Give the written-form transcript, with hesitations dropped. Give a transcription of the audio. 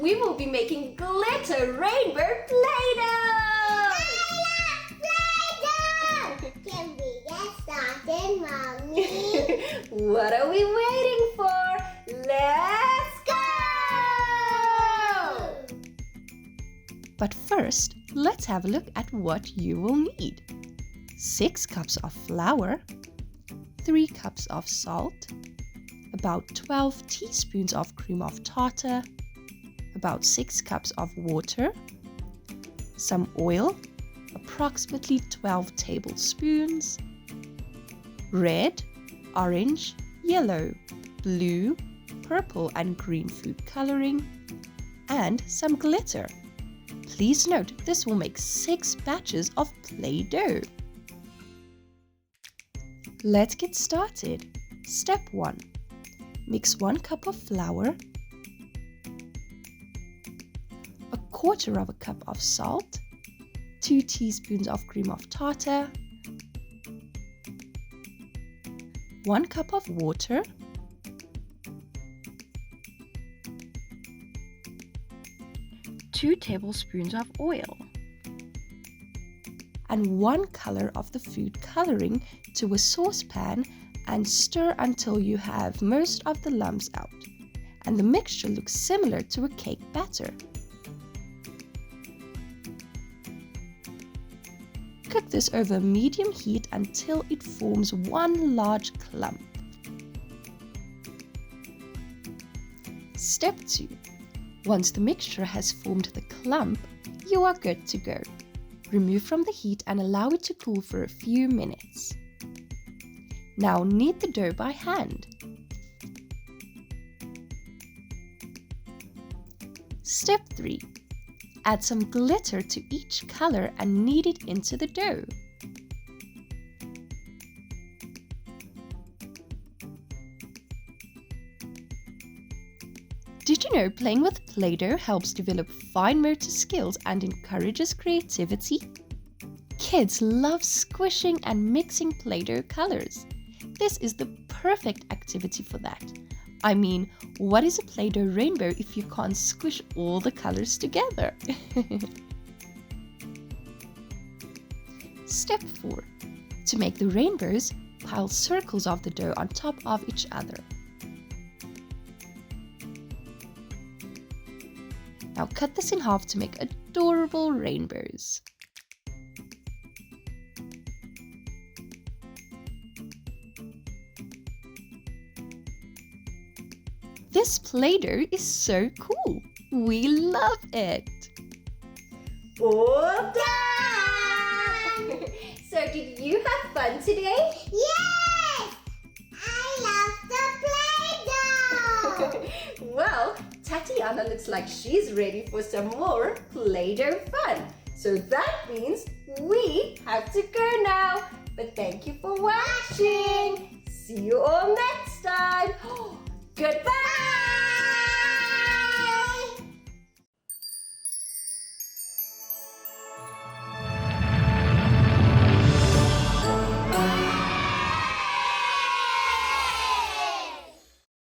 we will be making glitter rainbow Play-Doh! I love Play-Doh! Can we get started, Mommy? What are we waiting for? Let's go! But first, let's have a look at what you will need. 6 cups of flour, 3 cups of salt, about 12 teaspoons of cream of tartar, about 6 cups of water, some oil, approximately 12 tablespoons, red, orange, yellow, blue, purple and green food coloring, and some glitter. Please note this will make 6 batches of Play-Doh. Let's get started. Step 1. Mix 1 cup of flour, a quarter of a cup of salt, 2 teaspoons of cream of tartar, 1 cup of water, 2 tablespoons of oil, and 1 color of the food coloring to a saucepan and stir until you have most of the lumps out and the mixture looks similar to a cake batter. Cook this over medium heat until it forms one large clump. Step 2. Once the mixture has formed the clump, you are good to go. Remove from the heat and allow it to cool for a few minutes. Now knead the dough by hand. Step 3. Add some glitter to each color and knead it into the dough. Did you know playing with Play-Doh helps develop fine motor skills and encourages creativity? Kids love squishing and mixing Play-Doh colors. This is the perfect activity for that. I mean, what is a Play-Doh rainbow if you can't squish all the colors together? Step 4. To make the rainbows, pile circles of the dough on top of each other. Now cut this in half to make adorable rainbows. This Play-Doh is so cool. We love it. All done! So did you have fun today? Yes! I love the Play-Doh! Well, Tatiana looks like she's ready for some more Play-Doh fun. So that means we have to go now. But thank you for watching. See you all next time.